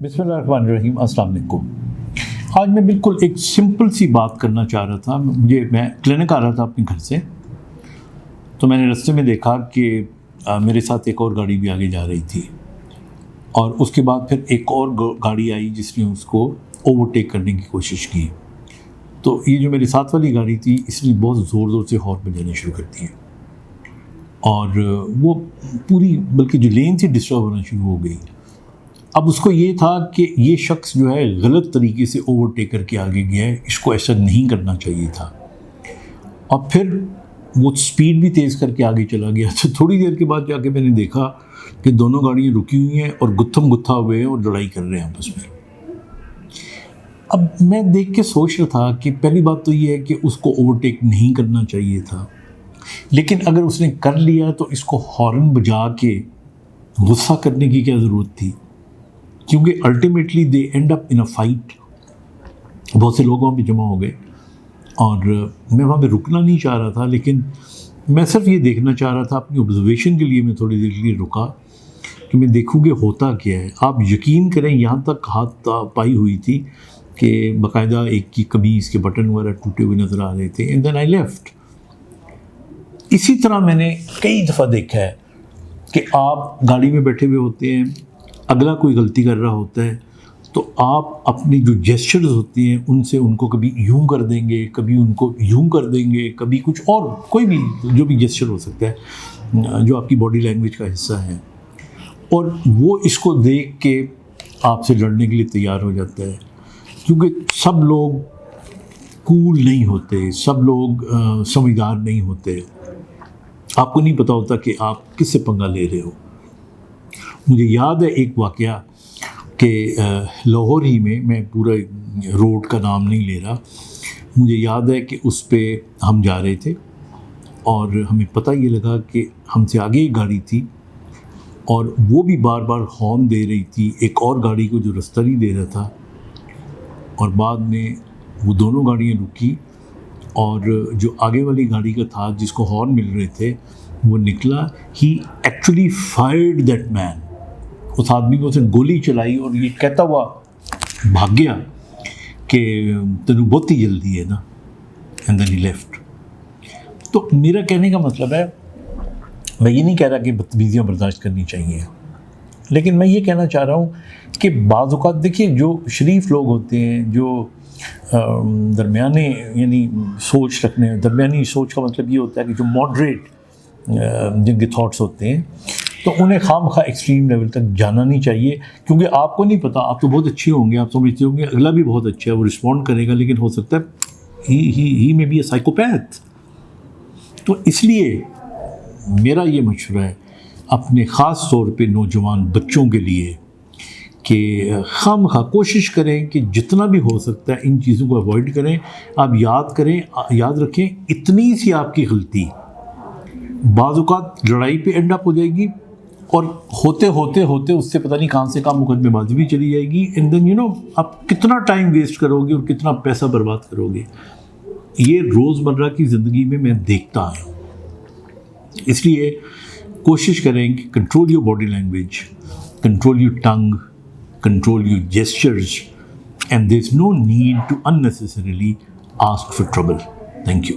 बिस्मिल्लाहिर्रहमानिर्रहीम, अस्सलाम वालेकुम। आज मैं बिल्कुल एक सिंपल सी बात करना चाह रहा था। मैं क्लिनिक आ रहा था अपने घर से, तो मैंने रास्ते में देखा कि मेरे साथ एक और गाड़ी भी आगे जा रही थी, और उसके बाद फिर एक और गाड़ी आई जिसने उसको ओवरटेक करने की कोशिश की। तो ये जो मेरे साथ वाली गाड़ी थी, इसने बहुत ज़ोर ज़ोर से हॉर्न बजाने शुरू कर दिए, और वो पूरी बल्कि जो लेन थी डिस्टर्ब होना शुरू हो गई। अब उसको ये था कि ये शख्स जो है गलत तरीके से ओवरटेक करके आगे गया है, इसको ऐसा नहीं करना चाहिए था। और फिर वो स्पीड भी तेज़ करके आगे चला गया। तो थोड़ी देर के बाद जाके मैंने देखा कि दोनों गाड़ियाँ रुकी हुई हैं और गुत्थम गुत्था हुए हैं और लड़ाई कर रहे हैं आपस में। अब मैं देख के सोच रहा था कि पहली बात तो ये है कि उसको ओवरटेक नहीं करना चाहिए था, लेकिन अगर उसने कर लिया तो इसको हॉर्न बजा के गुस्सा करने की क्या ज़रूरत थी, क्योंकि ultimately they and up in a fight. बहुत से लोग वहाँ पे जमा हो गए, और मैं वहाँ पे रुकना नहीं चाह रहा था, लेकिन मैं सिर्फ ये देखना चाह रहा था, अपनी ऑब्जर्वेशन के लिए मैं थोड़ी देर के लिए रुका कि मैं देखूँ कि होता क्या है। आप यकीन करें, यहाँ तक हाथ पाई हुई थी कि बाकायदा एक की कमीज़ के बटन वगैरह टूटे हुए नज़र आ रहे थे। And then I left. इसी तरह मैंने कई दफ़ा देखा है कि आप गाड़ी में बैठे हुए होते हैं, अगला कोई गलती कर रहा होता है, तो आप अपनी जो जेस्चर्स होती हैं उनसे उनको कभी यूं कर देंगे, कभी उनको यूं कर देंगे, कभी कुछ और कोई भी जो भी जेस्चर हो सकता है जो आपकी बॉडी लैंग्वेज का हिस्सा है, और वो इसको देख के आपसे लड़ने के लिए तैयार हो जाता है। क्योंकि सब लोग कूल नहीं होते, सब लोग समझदार नहीं होते। आपको नहीं पता होता कि आप किससे पंगा ले रहे हो। मुझे याद है एक वाक़या कि लाहौर ही में, मैं पूरा रोड का नाम नहीं ले रहा, मुझे याद है कि उस पे हम जा रहे थे और हमें पता ये लगा कि हमसे आगे एक गाड़ी थी और वो भी बार बार हॉर्न दे रही थी एक और गाड़ी को जो रास्ता नहीं दे रहा था। और बाद में वो दोनों गाड़ियाँ रुकी, और जो आगे वाली गाड़ी का था जिसको हॉर्न मिल रहे थे वो निकला। ही एक्चुअली फायर्ड दैट मैन। उस आदमी को उसने गोली चलाई और ये कहता हुआ भाग गया कि तेनू बहुत ही जल्दी है ना, एंड देन ही लेफ्ट। तो मेरा कहने का मतलब है, मैं ये नहीं कह रहा कि बदतमीज़ियाँ बर्दाश्त करनी चाहिए, लेकिन मैं ये कहना चाह रहा हूँ कि बाज़ औक़ात देखिए, जो शरीफ लोग होते हैं, जो दरमियाने यानी सोच रखने, दरमियानी सोच का मतलब ये होता है कि जो मॉडरेट जिनके थॉट्स होते हैं, तो उन्हें खामखा एक्सट्रीम लेवल तक जाना नहीं चाहिए। क्योंकि आपको नहीं पता, आप तो बहुत अच्छे होंगे, आप समझते होंगे अगला भी बहुत अच्छा है, वो रिस्पॉन्ड करेगा, लेकिन हो सकता है ही मे बी अ साइकोपैथ। तो इसलिए मेरा ये मशवरा है अपने ख़ास तौर पे नौजवान बच्चों के लिए कि खामखा कोशिश करें कि जितना भी हो सकता है इन चीज़ों को अवॉइड करें। आप याद रखें, इतनी सी आपकी गलती बाज़ औक़ात लड़ाई पे एंड अप हो जाएगी, और होते होते होते उससे पता नहीं कहाँ से कहाँ मुकदमेबाजी भी चली जाएगी। एंड देन आप कितना टाइम वेस्ट करोगे और कितना पैसा बर्बाद करोगे। ये रोज़मर्रा की ज़िंदगी में मैं देखता आया हूँ। इसलिए कोशिश करें कि control your body language, control your tongue, control your gestures, and there's no need to unnecessarily ask for trouble. Thank you.